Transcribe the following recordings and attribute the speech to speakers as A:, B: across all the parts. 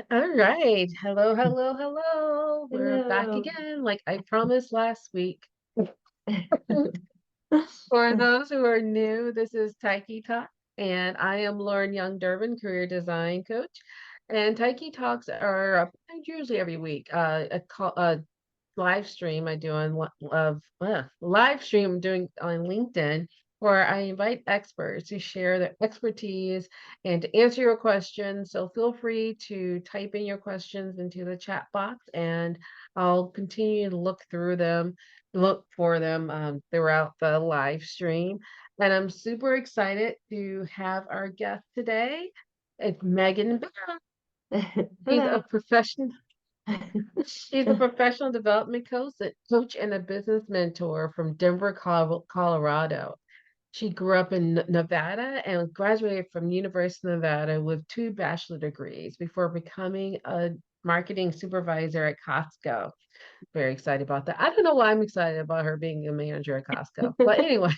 A: All right. Hello, hello, hello. We're back
B: Hello.
A: again, like I promised last week. For those who are new, this is Tyche Talk, and I am Lauren Young Durbin, career design coach. And Tyche Talks are usually every week. A live stream I do on live stream I'm doing on LinkedIn where I invite experts to share their expertise and to answer your questions. So feel free to type in your questions into the chat box and I'll continue to look for them throughout the live stream. And I'm super excited to have our guest today. It's Meagan Bell. She's a
B: Hello.
A: professional She's a professional development coach and a business mentor from Denver, Colorado. She grew up in Nevada and graduated from University of Nevada with two bachelor degrees before becoming a marketing supervisor at Costco. Very excited about that. I don't know why I'm excited about her being a manager at Costco, but anyway,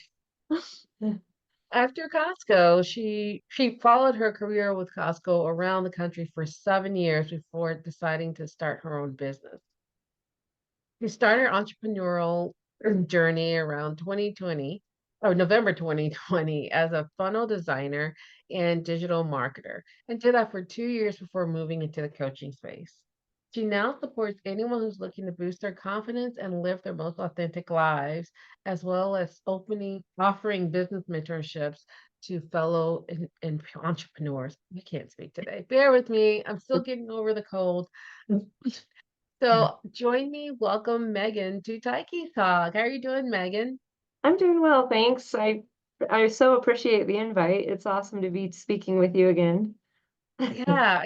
A: after Costco, she followed her career with Costco around the country for 7 years before deciding to start her own business. He started her entrepreneurial journey around 2020 or November 2020 as a funnel designer and digital marketer and did that for 2 years before moving into the coaching space. She now supports anyone who's looking to boost their confidence and live their most authentic lives, as well as offering business mentorships to fellow entrepreneurs. I can't speak today. Bear with me. I'm still getting over the cold. So join me, welcome Meagan to Tyche Talk. How are you doing, Meagan?
B: I'm doing well, thanks. I so appreciate the invite. It's awesome to be speaking with you again.
A: Yeah,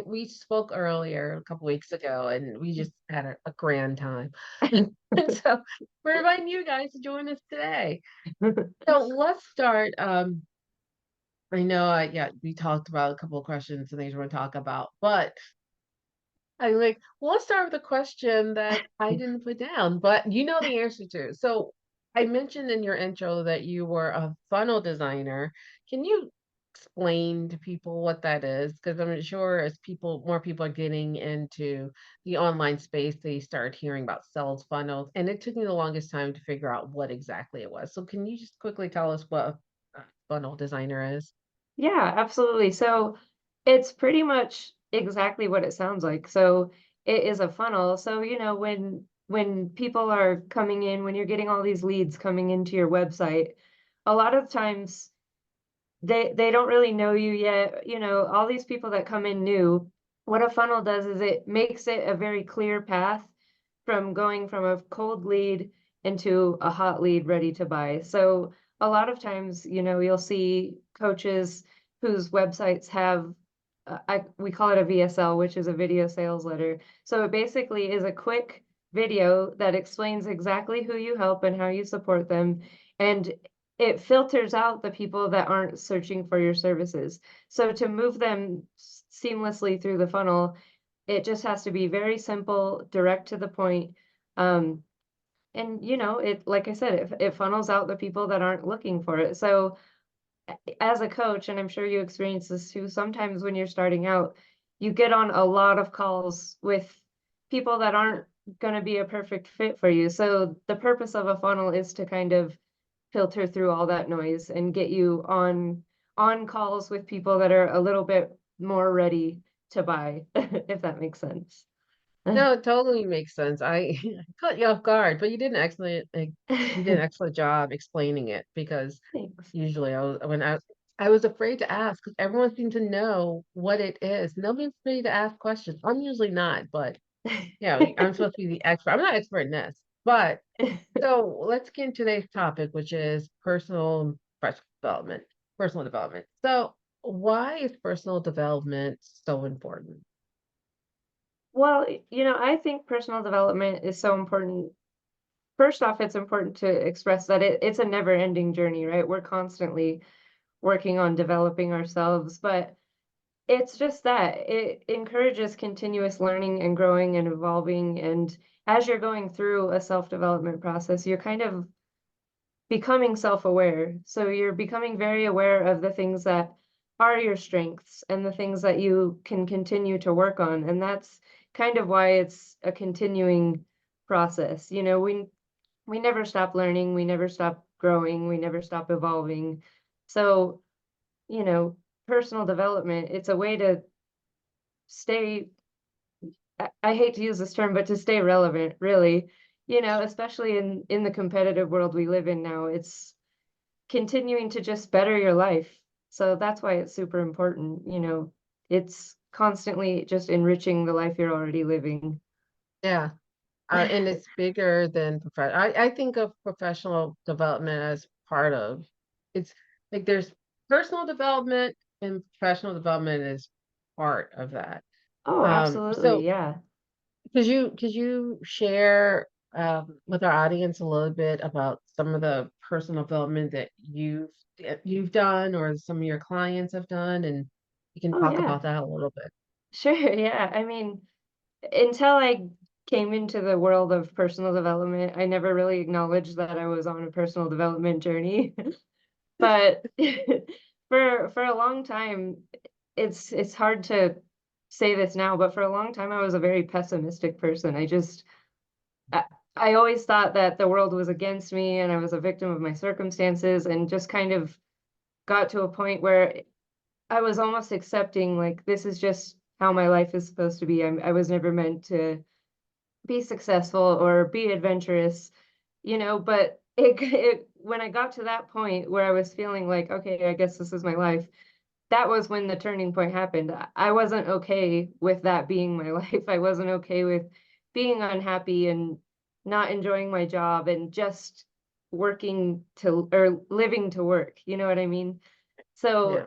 A: we spoke earlier a couple weeks ago and we just had a grand time. And so we're inviting you guys to join us today. So let's start. I know yeah, we talked about a couple of questions and things we're gonna talk about, but I like, well, let's start with a question that I didn't put down, but you know the answer to. So I mentioned in your intro that you were a funnel designer. Can you explain to people what that is? Because I'm sure as more people are getting into the online space, they start hearing about sales funnels, and it took me the longest time to figure out what exactly it was. So can you just quickly tell us what a funnel designer is?
B: Yeah, absolutely. So it's pretty much exactly what it sounds like. So it is a funnel. So, when people are coming in, when you're getting all these leads coming into your website, a lot of times they don't really know you yet. All these people that come in new, what a funnel does is it makes it a very clear path from going from a cold lead into a hot lead ready to buy. So a lot of times, you'll see coaches whose websites have we call it a VSL, which is a video sales letter. So it basically is a quick video that explains exactly who you help and how you support them. And it filters out the people that aren't searching for your services. So to move them seamlessly through the funnel, it just has to be very simple, direct to the point. Um, and it, like I said, it funnels out the people that aren't looking for it. So as a coach, and I'm sure you experience this too, sometimes when you're starting out, you get on a lot of calls with people that aren't going to be a perfect fit for you. So the purpose of a funnel is to kind of filter through all that noise and get you on calls with people that are a little bit more ready to buy, if that makes sense.
A: No, it totally makes sense. I caught you off guard, but you did an excellent job explaining it because
B: Thanks.
A: usually I was afraid to ask because everyone seems to know what it is. Nobody's afraid to ask questions. I'm usually not, but yeah, I'm supposed to be the expert. I'm not expert in this, but so let's get into today's topic, which is personal development. Personal development. So why is personal development so important?
B: Well, I think personal development is so important. First off, it's important to express that it's a never-ending journey, right? We're constantly working on developing ourselves, but it's just that it encourages continuous learning and growing and evolving. And as you're going through a self-development process, you're kind of becoming self-aware. So you're becoming very aware of the things that are your strengths and the things that you can continue to work on. And that's kind of why it's a continuing process. You know, we never stop learning, we never stop growing, we never stop evolving. So, you know, personal development, it's a way to stay, I hate to use this term, but to stay relevant, really. You know, especially in the competitive world we live in now, it's continuing to just better your life. So that's why it's super important, you know. It's constantly just enriching the life you're already living.
A: Yeah. And it's bigger than I think of professional development as part of it's like there's personal development and professional development is part of that.
B: Oh, absolutely.
A: So
B: Yeah.
A: could you share with our audience a little bit about some of the personal development that you've done or some of your clients have done, and you can
B: Oh,
A: talk
B: yeah.
A: about that a little bit.
B: Sure. Yeah. I mean, until I came into the world of personal development, I never really acknowledged that I was on a personal development journey. But for a long time, it's hard to say this now, but for a long time I was a very pessimistic person. I, I always thought that the world was against me and I was a victim of my circumstances, and just kind of got to a point where I was almost accepting, like, this is just how my life is supposed to be. I was never meant to be successful or be adventurous, you know, but when I got to that point where I was feeling like, okay, I guess this is my life, that was when the turning point happened. I wasn't okay with that being my life. I wasn't okay with being unhappy and not enjoying my job and just working to or living to work. You know what I mean?
A: Yeah.
B: So,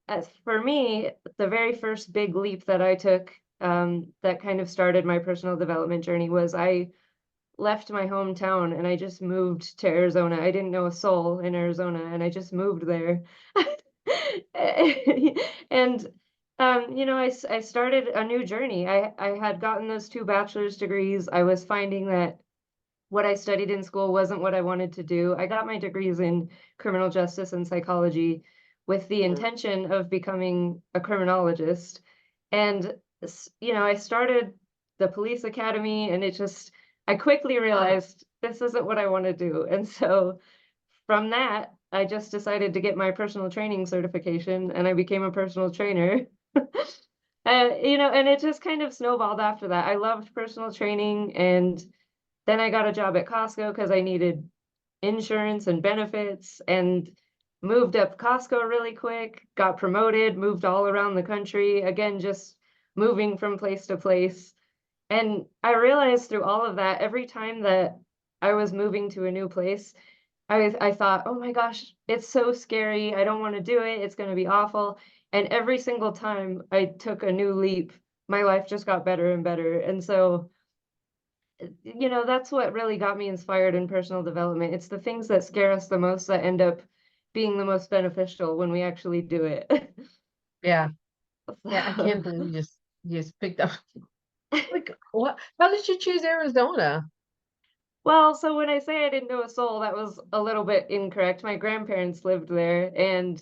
B: as for me, the very first big leap that I took, that kind of started my personal development journey, was I left my hometown and I just moved to Arizona. I didn't know a soul in Arizona and I just moved there. And you know, I started a new journey. I had gotten those two bachelor's degrees. I was finding that what I studied in school wasn't what I wanted to do. I got my degrees in criminal justice and psychology with the
A: Mm.
B: intention of becoming a criminologist. And, you know, I started the police academy, and I quickly
A: Ah,
B: realized this isn't what I want to do. And so from that, I just decided to get my personal training certification and I became a personal trainer. You know, and it just kind of snowballed after that. I loved personal training, and then I got a job at Costco because I needed insurance and benefits, and moved up Costco really quick, got promoted, moved all around the country, again, just moving from place to place. And I realized through all of that, every time that I was moving to a new place, I thought, "Oh my gosh, it's so scary. I don't want to do it. It's going to be awful." And every single time I took a new leap, my life just got better and better. And so, you know, that's what really got me inspired in personal development. It's the things that scare us the most that end up being the most beneficial when we actually do it.
A: yeah. Yeah, I
B: So,
A: can't believe you just picked up. Like, what? How did you choose Arizona?
B: well, so when I say I didn't know a soul, that was a little bit incorrect. My grandparents lived there, and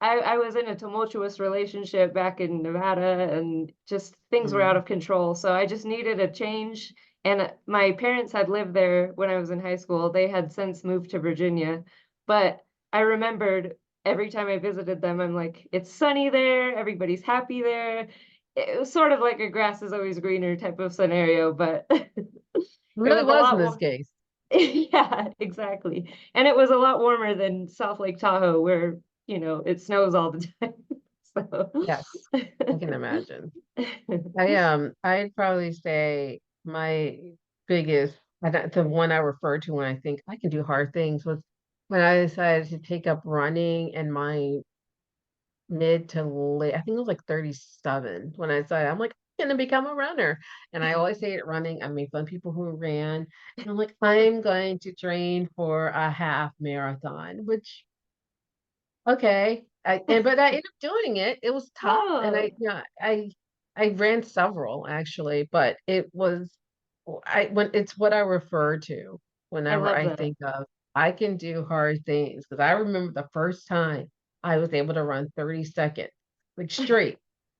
B: I was in a tumultuous relationship back in Nevada, and just things were out
A: Mm.
B: of control. So I just needed a change. And my parents had lived there when I was in high school. They had since moved to Virginia. But I remembered every time I visited them, I'm like, it's sunny there, everybody's happy there. It was sort of like a grass is always greener type of scenario, but it
A: Really
B: was a
A: was in
B: lot
A: this
B: more.
A: case.
B: Yeah, exactly. And it was a lot warmer than South Lake Tahoe, where, you know, it snows all the time. So,
A: Yes, I can imagine. I'd probably say my biggest, the one I refer to when I think I can do hard things was when I decided to take up running in my mid to late, I think it was like 37 when I decided I'm like, I'm gonna become a runner. And I always hated running. I made fun of people who ran. And I'm like, I'm going to train for a half marathon, which okay. But I ended up doing it. It was tough. And
B: oh,
A: I ran several actually, but it was when it's what I refer to
B: I
A: whenever
B: love
A: I
B: that.
A: think of I can do hard things. Because I remember the first time I was able to run 30 seconds, like straight.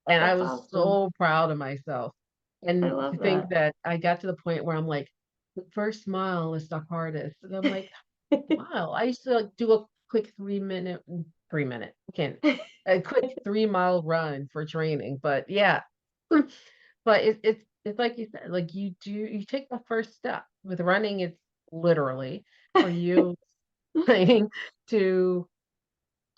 A: And I
B: That's
A: was
B: awesome.
A: so proud of myself.
B: I
A: And to
B: love
A: think
B: that.
A: that I got to the point where I'm like, the first mile is the hardest. And I'm like, wow. I used to like do a quick 3 minute, 3 minute, can't, a quick 3 mile run for training. But yeah, but it's like you said, like you take the first step with running. It's literally for you saying to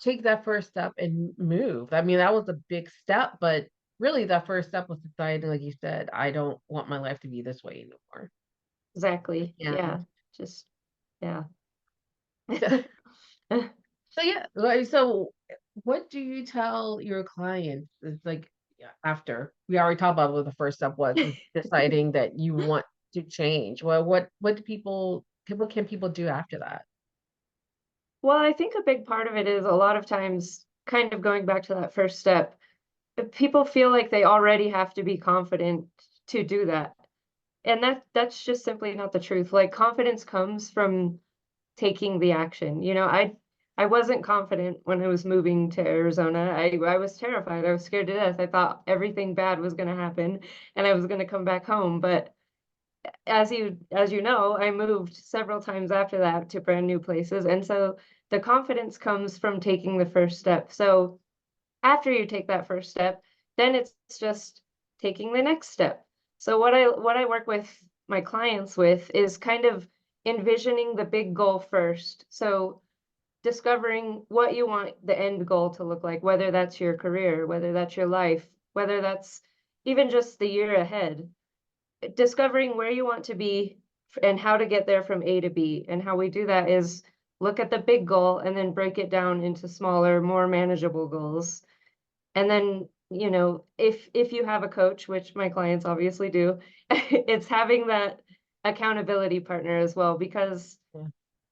A: take that first step and move. I mean, that was a big step, but really that first step was deciding, like you said, I don't want my life to be this way anymore.
B: Exactly.
A: And
B: Yeah. Just yeah.
A: so yeah, like, so what do you tell your clients? It's like, yeah, after we already talked about what the first step was, is deciding that you want to change. Well, what do what can people do after that?
B: Well, I think a big part of it is a lot of times kind of going back to that first step. People feel like they already have to be confident to do that. And that's just simply not the truth. Like confidence comes from taking the action. I wasn't confident when I was moving to Arizona. I was terrified. I was scared to death. I thought everything bad was going to happen and I was going to come back home. But as you know, I moved several times after that to brand new places. And so the confidence comes from taking the first step. So after you take that first step, then it's just taking the next step. So what I work with my clients with is kind of envisioning the big goal first. So discovering what you want the end goal to look like, whether that's your career, whether that's your life, whether that's even just the year ahead. Discovering where you want to be and how to get there from A to B. And how we do that is look at the big goal and then break it down into smaller, more manageable goals. And then, if you have a coach, which my clients obviously do, it's having that accountability partner as well, because
A: Yeah.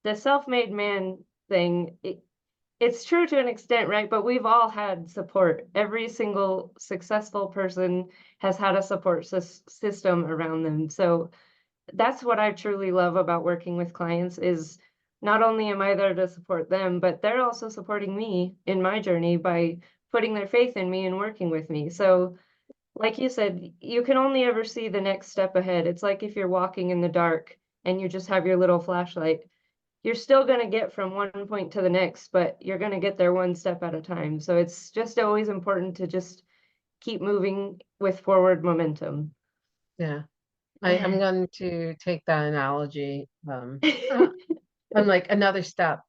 B: the self-made man thing, it's true to an extent, right? But we've all had support. Every single successful person has had a support system around them. So that's what I truly love about working with clients is not only am I there to support them, but they're also supporting me in my journey by putting their faith in me and working with me. So, like you said, you can only ever see the next step ahead. It's like if you're walking in the dark and you just have your little flashlight, you're still going to get from one point to the next, but you're going to get there one step at a time. So it's just always important to just keep moving with forward momentum.
A: Yeah. I'm going to take that analogy. I'm like another step.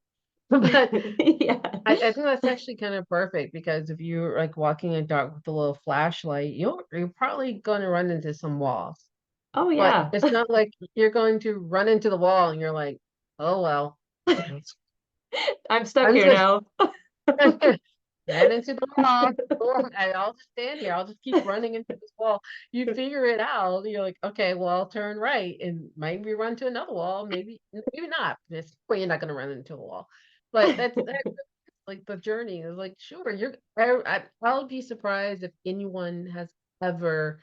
A: But
B: Yeah.
A: I think that's actually kind of perfect because if you're like walking in the dark with a little flashlight, you're probably going to run into some walls.
B: Oh,
A: But
B: yeah.
A: it's not like you're going to run into the wall and you're like, oh well,
B: I'm stuck
A: I'm
B: here
A: just
B: now.
A: ran into the wall. Or I'll just stand here. I'll just keep running into this wall. You figure it out. You're like, okay, well, I'll turn right and maybe run to another wall. Maybe not. This way, you're not going to run into a wall. But that's like the journey is like, sure, I'll be surprised if anyone has ever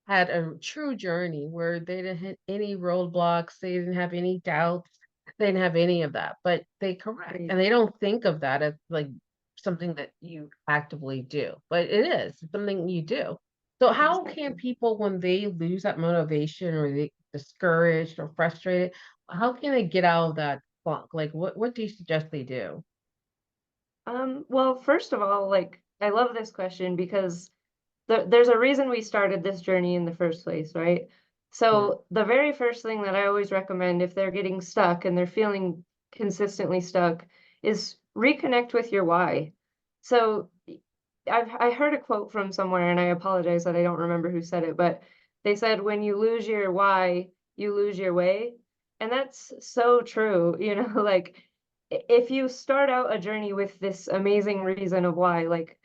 A: had a true journey where they didn't hit any roadblocks, they didn't have any doubts, they didn't have any of that. But they correct,
B: Right.
A: and they don't think of that as like something that you actively do, but it is something you do. So how can
B: Exactly.
A: people, when they lose that motivation or they discouraged or frustrated, how can they get out of that funk? Like what do you suggest they do?
B: Well, first of all, like, I love this question because there's a reason we started this journey in the first place, right?
A: Yeah.
B: So the very first thing that I always recommend if they're getting stuck and they're feeling consistently stuck is reconnect with your why. So I heard a quote from somewhere, and I apologize that I don't remember who said it, but they said, when you lose your why, you lose your way. And that's so true, like if you start out a journey with this amazing reason of why, like,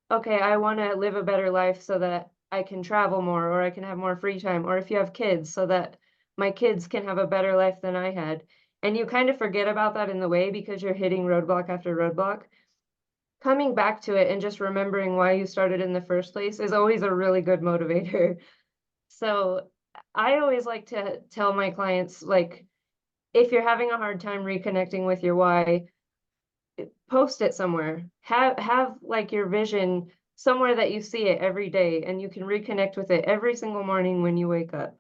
B: okay, I want to live a better life so that I can travel more or I can have more free time, or if you have kids, so that my kids can have a better life than I had. And you kind of forget about that in the way because you're hitting roadblock after roadblock. Coming back to it and just remembering why you started in the first place is always a really good motivator. So I always like to tell my clients, like, if you're having a hard time reconnecting with your why, post it somewhere. Have like your vision somewhere that you see it every day and you can reconnect with it every single morning when you wake up.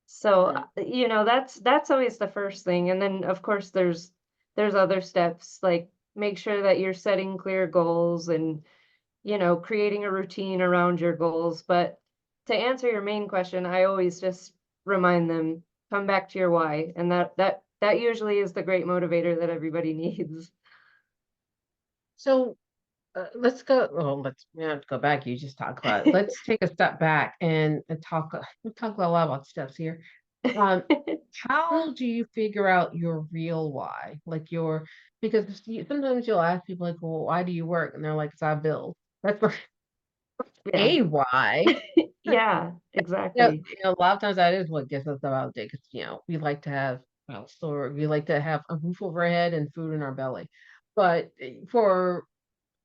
B: So,
A: Mm.
B: that's always the first thing, and then, of course, there's other steps, like, make sure that you're setting clear goals and, creating a routine around your goals, but to answer your main question, I always just remind them, "Come back to your why," and that usually is the great motivator that everybody needs.
A: So let's go. Well, we don't have to go back. You just talk about it. Let's take a step back and talk. We talk a lot about steps here. Um, how do you figure out your real why? Like because sometimes you'll ask people like, "Well, why do you work?" And they're like, "It's our bills." That's not
B: Yeah.
A: a why.
B: Yeah, exactly.
A: A lot of times that is what gets us about it because we like to have we like to have a roof over our head and food in our belly. But for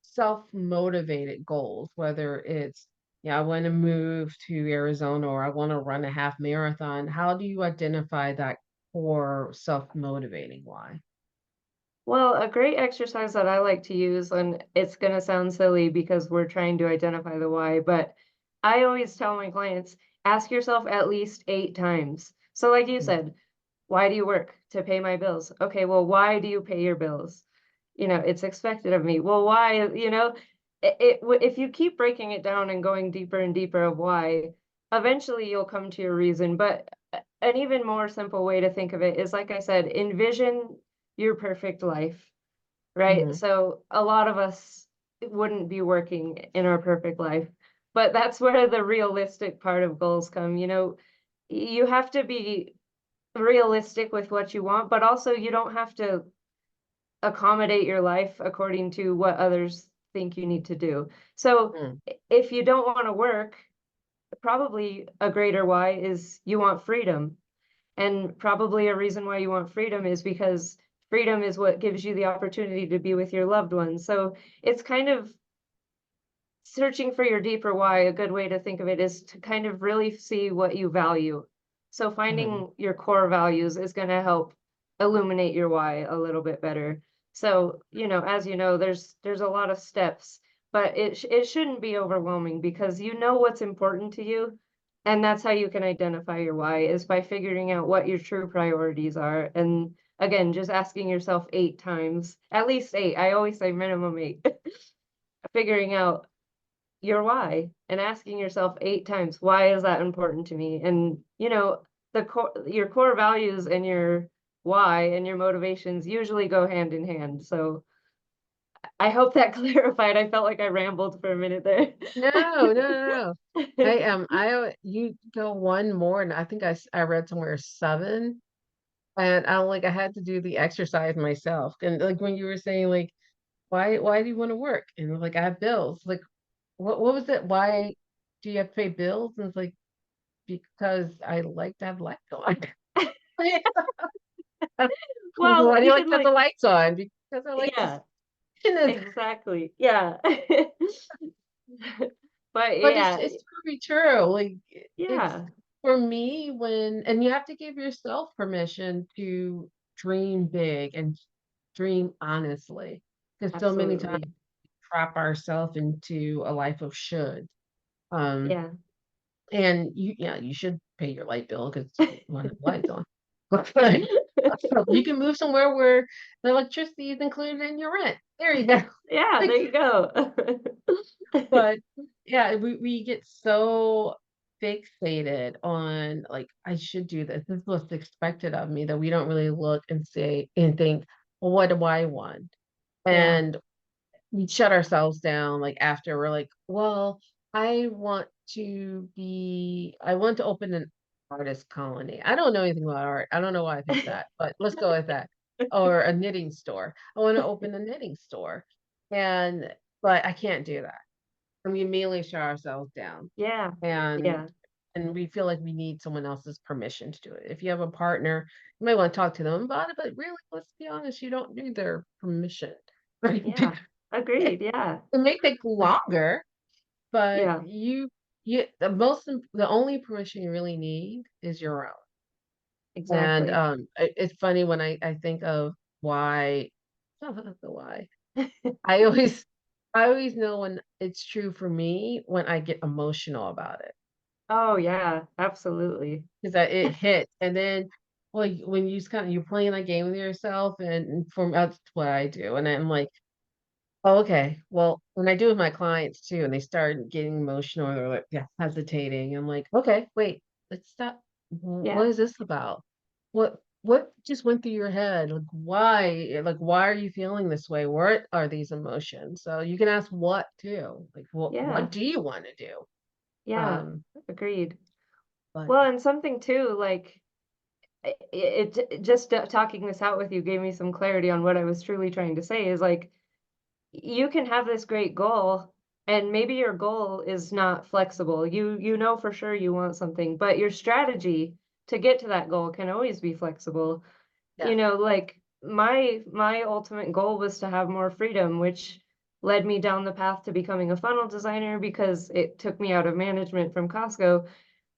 A: self-motivated goals, whether it's, I want to move to Arizona or I want to run a half marathon, how do you identify that core self-motivating why?
B: Well, a great exercise that I like to use, and it's going to sound silly because we're trying to identify the why, but I always tell my clients, ask yourself at least 8 times. So, like you
A: Mm,
B: said, why do you work? To pay my bills. Okay, well, why do you pay your bills? It's expected of me. Well, why? If you keep breaking it down and going deeper and deeper of why, eventually you'll come to your reason. But an even more simple way to think of it is, like I said, envision your perfect life, right?
A: mhm,
B: So a lot of us wouldn't be working in our perfect life, but that's where the realistic part of goals come. You have to be realistic with what you want, but also you don't have to accommodate your life according to what others think you need to do. So
A: mm,
B: if you don't want to work, probably a greater why is you want freedom. And probably a reason why you want freedom is because freedom is what gives you the opportunity to be with your loved ones. So it's kind of searching for your deeper why. A good way to think of it is to kind of really see what you value. So
A: mhm.
B: finding your core values is going to help illuminate your why a little bit better. So, as you know, there's a lot of steps, but it shouldn't be overwhelming because you know what's important to you, and that's how you can identify your why is by figuring out what your true priorities are. And again, just asking yourself 8 times, at least 8. I always say minimum 8. Figuring out your why and asking yourself 8 times, why is that important to me? And your core values and your why and your motivations usually go hand in hand. So I hope that clarified. I felt like I rambled for a minute there.
A: No, no, no, no. You go one more, and I think I read somewhere seven, and I had to do the exercise myself. And like when you were saying like, why do you want to work? And like I have bills. Like what was it? Why do you have to pay bills? And it's like because I like to have lights on.
B: Well,
A: Why do you like
B: even
A: to have the
B: like,
A: lights on? Because I like to
B: yeah,
A: spin it.
B: exactly. Yeah. But
A: But
B: yeah,
A: it's very true. Like it's
B: yeah,
A: for me and you have to give yourself permission to dream big and dream honestly. Because so many times
B: absolutely.
A: we trap ourselves into a life of should. Um,
B: Yeah.
A: and you should pay your light bill because you want to have lights on. But you can move somewhere where the electricity is included in your rent. There you go.
B: Yeah, there you go.
A: But yeah, we get so fixated on like I should do this. This is what's expected of me that we don't really look and say and think, well, what do I want?
B: Yeah,
A: And we shut ourselves down like after we're like, well, I want to open an artist colony. I don't know anything about art. I don't know why I think that, but let's go with that. Or a knitting store. I want to open a knitting store. And but I can't do that. And we immediately shut ourselves down.
B: yeah,
A: And
B: yeah,
A: and we feel like we need someone else's permission to do it. If you have a partner, you might want to talk to them about it, but really, let's be honest, you don't need their permission. Right?
B: yeah. Agreed, yeah.
A: It may take longer, but
B: Yeah,
A: the only permission you really need is your own. And
B: exactly.
A: it's funny when I think of why, oh, the why. I always I always know when it's true for me when I get emotional about it.
B: Oh, yeah, absolutely.
A: 'Cause that it hits, and then, like, when you just kinda you're playing that game with yourself, and for that's what I do, and I'm like, "Oh, okay." Well, when I do with my clients too, and they start getting emotional, or they're, like, yeah, hesitating, I'm like, "Okay, wait, let's stop. What
B: Yeah,
A: is this about? What just went through your head? Like, why are you feeling this way? What are these emotions?" So you can ask what too, like,
B: yeah,
A: what do you wanna do?"
B: yeah,
A: Um,
B: agreed.
A: but
B: Well, and something too, like, just talking this out with you gave me some clarity on what I was truly trying to say is like, you can have this great goal and maybe your goal is not flexible. You know for sure you want something, but your strategy to get to that goal can always be flexible.
A: yeah.
B: Like my ultimate goal was to have more freedom, which led me down the path to becoming a funnel designer because it took me out of management from Costco.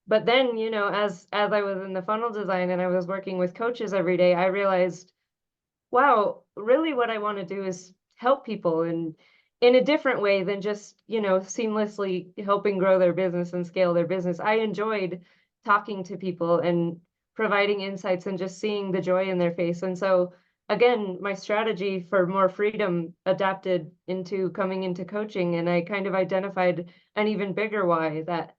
B: But then, as I was in the funnel design and I was working with coaches every day, I realized, wow, really what I want to do is help people and in a different way than just, seamlessly helping grow their business and scale their business. I enjoyed talking to people and providing insights and just seeing the joy in their face. And so again, my strategy for more freedom adapted into coming into coaching and I kind of identified an even bigger why that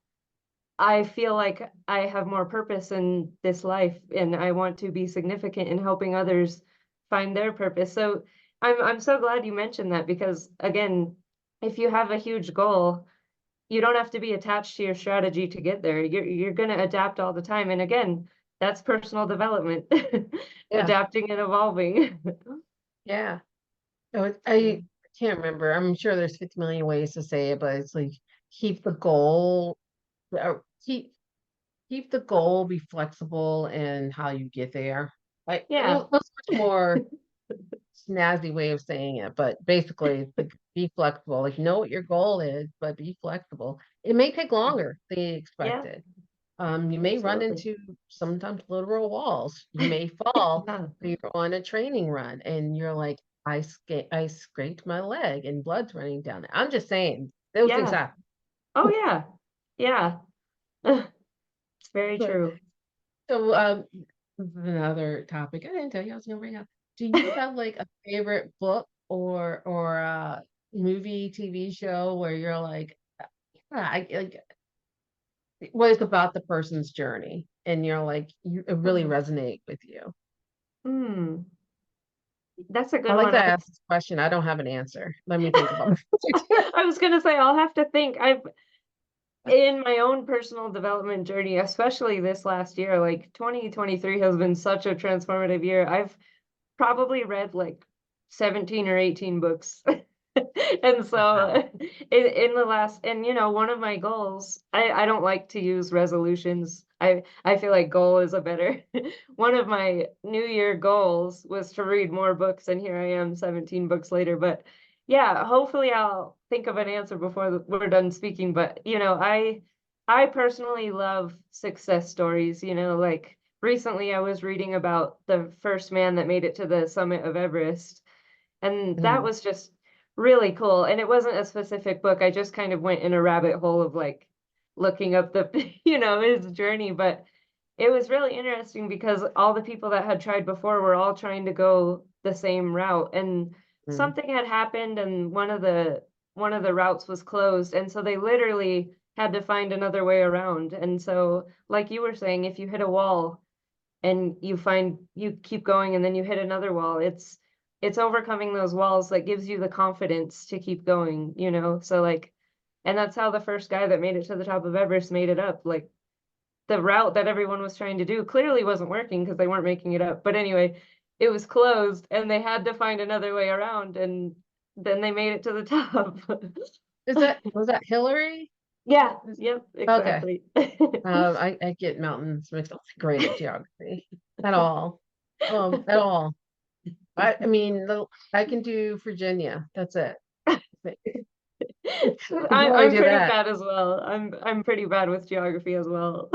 B: I feel like I have more purpose in this life, and I want to be significant in helping others find their purpose. So I'm so glad you mentioned that because again, if you have a huge goal, you don't have to be attached to your strategy to get there. You're going to adapt all the time. And again, that's personal development,
A: Yeah,
B: adapting and evolving.
A: yeah. No, I can't remember. I'm sure there's 50 million ways to say it, but it's like keep the goal, or keep the goal, be flexible in how you get there. Like
B: Yeah,
A: that's much more snazzy way of saying it, but basically, it's like be flexible. Like know what your goal is, but be flexible. It may take longer than you
B: yeah,
A: expected. You may run
B: absolutely.
A: into sometimes literal walls. You may fall
B: Yeah,
A: when you're on a training run and you're like, I scraped my leg and blood's running down it. I'm just saying those things
B: yeah.
A: happen.
B: Oh, yeah. Yeah. It's very
A: But
B: true.
A: so another topic. I didn't tell you I was gonna bring up. Do you have like a favorite book or movie, TV show where you're like, "Yeah, I like what is about the person's journey and you're like it really
B: Oh,
A: resonate with you?"
B: hmm. That's a
A: I
B: good
A: like
B: one.
A: to ask this question. I don't have an answer. Let me think about it.
B: I was gonna say I'll have to think. I've in my own personal development journey, especially this last year, like 2023 has been such a transformative year. I've probably read like 17 or 18 books. And
A: Wow.
B: so in the last and one of my goals, I don't like to use resolutions. I feel like goal is a better one of my New Year goals was to read more books, and here I am 17 books later. But yeah, hopefully I'll think of an answer before we're done speaking. But I personally love success stories, like recently I was reading about the first man that made it to the summit of Everest, and that
A: Mhm,
B: was just really cool. And it wasn't a specific book. I just kind of went in a rabbit hole of like looking up the, his journey. But it was really interesting because all the people that had tried before were all trying to go the same route. And
A: mhm,
B: something had happened and one of the routes was closed. And so they literally had to find another way around. And so, like you were saying, if you hit a wall, and you keep going and then you hit another wall, it's overcoming those walls that gives you the confidence to keep going, so like, and that's how the first guy that made it to the top of Everest made it up. Like the route that everyone was trying to do clearly wasn't working because they weren't making it up, but anyway, it was closed and they had to find another way around, and then they made it to the top.
A: Is that was that Hillary?
B: Yeah,
A: Is
B: yep,
A: okay.
B: exactly.
A: I get mountains mixed up. Great at geography at all. At all. I mean, I can do Virginia. That's it. I can only
B: I'm
A: do
B: pretty
A: that.
B: bad as well. I'm pretty bad with geography as well.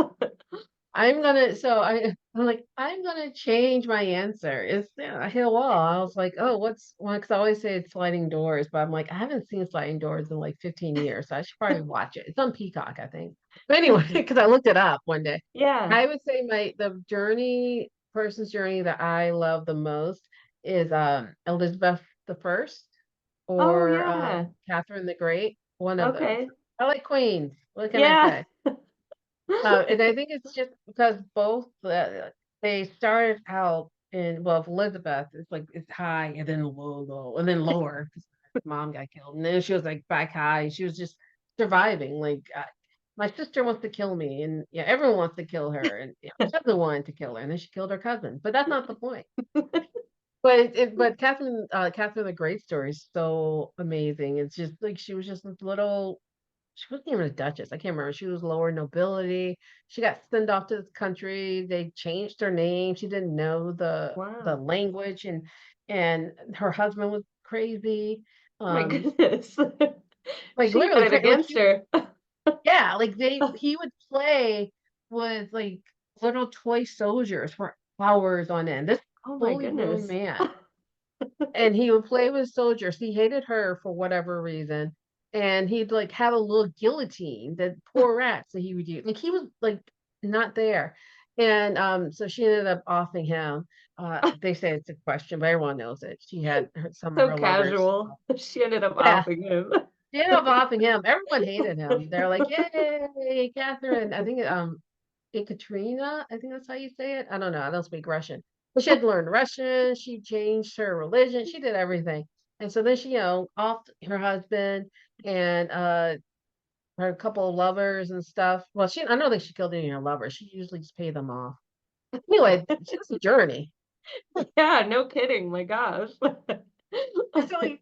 A: I'm like, I'm gonna change my answer. It's a hill wall. I was like, oh, what's one? Because I always say it's sliding doors, but I'm like, I haven't seen sliding doors in like 15 years, so I should probably watch it. It's on Peacock, I think. But anyway, because I looked it up one day,
B: Yeah.
A: I would say person's journey that I love the most is Elizabeth the First
B: Oh,
A: or
B: yeah.
A: Catherine the Great. One of those.
B: Okay.
A: I like queens. What can I
B: Yeah.
A: say? And I think it's just because both they started out in well, if Elizabeth it's like it's high and then low and then lower 'cause her mom got killed and then she was like back high. She was just surviving. Like my sister wants to kill me, and yeah, everyone wants to kill her, and yeah, my cousin wanted to kill her, and then she killed her cousin. But that's not the point. But Catherine the Great story is so amazing. It's just like she was just this little she wasn't even a duchess. I can't remember. She was lower nobility. She got sent off to this country. They changed her name. She didn't know the
B: Wow.
A: language, and her husband was crazy.
B: My
A: Um,
B: goodness.
A: like
B: She
A: literally,
B: had it
A: like
B: against her.
A: yeah, like he would play with like little toy soldiers for hours on end. This
B: Oh my
A: fully grown
B: goodness.
A: man. And he would play with soldiers. He hated her for whatever reason. And he'd like have a little guillotine that poor rats that he would use. Like he was like not there. And so she ended up offing him. They say it's a question, but everyone knows it. She had some of
B: So
A: her lovers.
B: casual. She ended up
A: Yeah,
B: offing him.
A: she ended up offing him. Everyone hated him. They're like, "Yay, Catherine!" I think 𝗀𝗲𝗄𝗃, I think that's how you say it. I don't know. I don't speak Russian. But she had to learn Russian. She changed her religion. She did everything. And so then she, offed her husband and her couple of lovers and stuff. Well, I don't think she killed any of her lovers. She usually just paid them off. Anyway, it's a journey.
B: Yeah, no kidding. My gosh.
A: So like,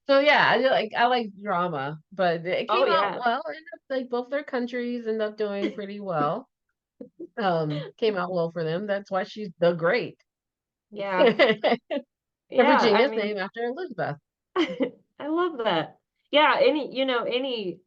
A: so yeah, I like drama, but it
B: Oh
A: came out
B: yeah.
A: well. Ended up, like both their countries end up doing pretty well. Came out well for them. That's why she's the great.
B: Yeah.
A: And
B: Yeah, I
A: Virginia's
B: mean,
A: named after Elizabeth.
B: I love that. Yeah, any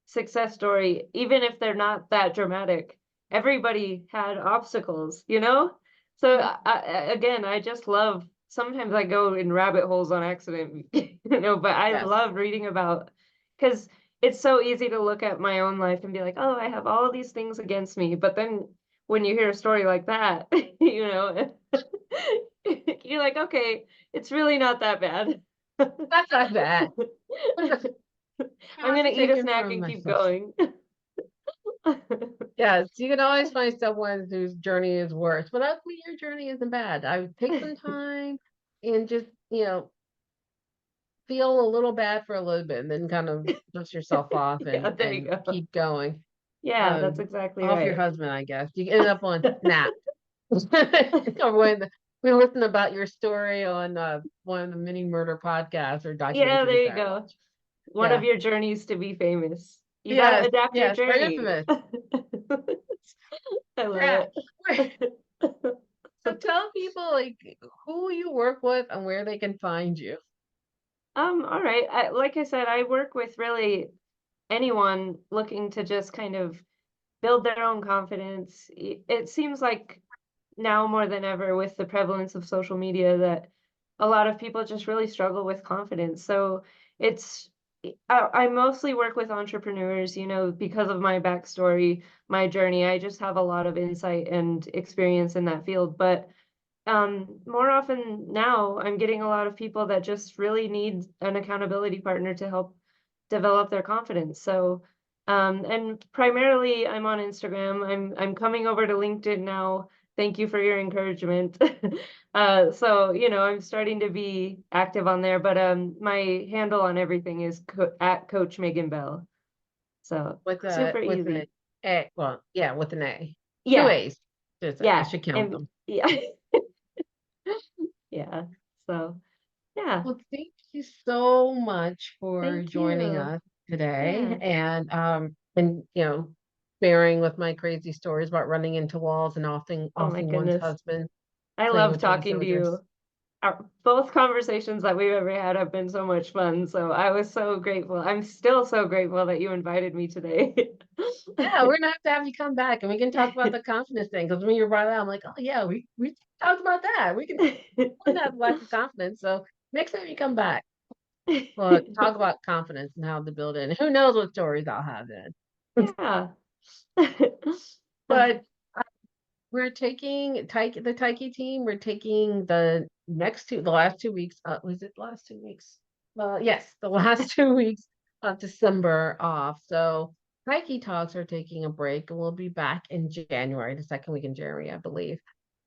B: success story, even if they're not that dramatic, everybody had obstacles, you know? So
A: Mhm.
B: again, I just love sometimes I go in rabbit holes on accident, but I
A: Yes.
B: love reading about because it's so easy to look at my own life and be like, oh, I have all these things against me. But then when you hear a story like that, you're like, okay, it's really not that bad.
A: That's not bad.
B: I'm
A: Not
B: gonna
A: to
B: eat
A: take
B: a
A: it
B: snack
A: from
B: and keep
A: myself.
B: going.
A: Yes, you can always find someone whose journey is worse. But that's me, your journey isn't bad. I would take some time and just, feel a little bad for a little bit and then kind of dust yourself off
B: Yeah,
A: and
B: there you
A: and
B: go.
A: keep going.
B: Yeah, that's exactly
A: Off your
B: right.
A: husband, I guess. You end up on Snap. Or when we listen about your story on one of the mini murder podcasts or
B: Yeah, there
A: documentaries
B: you
A: that I
B: go.
A: watch.
B: One of
A: Yeah.
B: your journeys to be famous. You gotta
A: Yes,
B: adapt your
A: yes, very
B: journey.
A: infamous.
B: I love
A: Yeah.
B: it.
A: So tell people like who you work with and where they can find you.
B: All right. Like I said, I work with really anyone looking to just kind of build their own confidence. It seems like now more than ever with the prevalence of social media that a lot of people just really struggle with confidence. So it's I mostly work with entrepreneurs, because of my backstory, my journey. I just have a lot of insight and experience in that field. But more often now, I'm getting a lot of people that just really need an accountability partner to help develop their confidence. So, and primarily I'm on Instagram. I'm coming over to LinkedIn now. Thank you for your encouragement. So, I'm starting to be active on there, but my handle on everything is at Coach Meagan Bell. So
A: With
B: super
A: an
B: easy.
A: A. Well, yeah, with an A. Two
B: Yeah,
A: A's. I
B: yeah,
A: should count
B: and
A: them.
B: yeah, yeah. So yeah,
A: Well, thank you so much for
B: thank
A: joining
B: you.
A: us today
B: Yeah.
A: and bearing with my crazy stories about running into walls and
B: Oh my
A: offing one's
B: goodness.
A: husband,
B: I
A: playing
B: love
A: with toy
B: talking to
A: soldiers.
B: you. both conversations that we've ever had have been so much fun. So I was so grateful. I'm still so grateful that you invited me today.
A: Yeah, we're gonna have you come back and we can talk about the confidence thing. Because when you brought it up, I'm like, oh yeah, we talked about that. We can that lack of confidence. So next time you come back, well, talk about confidence and how to build it. And who knows what stories I'll have then.
B: Yeah.
A: But we're taking the Tyche team. We're taking the last 2 weeks. Was it last 2 weeks? Yes, the last 2 weeks of December off. So Tyche Talks are taking a break, and we'll be back in January, the second week in January, I believe.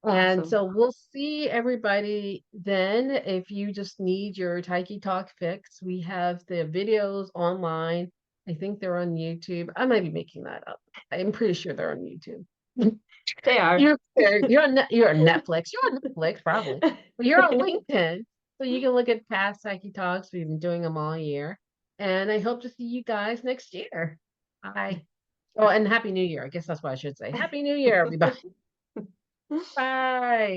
A: And
B: Awesome.
A: so we'll see everybody then. If you just need your Tyche Talk fix, we have the videos online. I think they're on YouTube. I might be making that up. I'm pretty sure they're on YouTube.
B: They are.
A: You're on Netflix. You're on Netflix, probably. But you're on LinkedIn. So you can look at past Tyche Talks. We've been doing them all year. And I hope to see you guys next year. Bye. Oh, and Happy New Year. I guess that's what I should say. Happy New Year, everybody. Bye.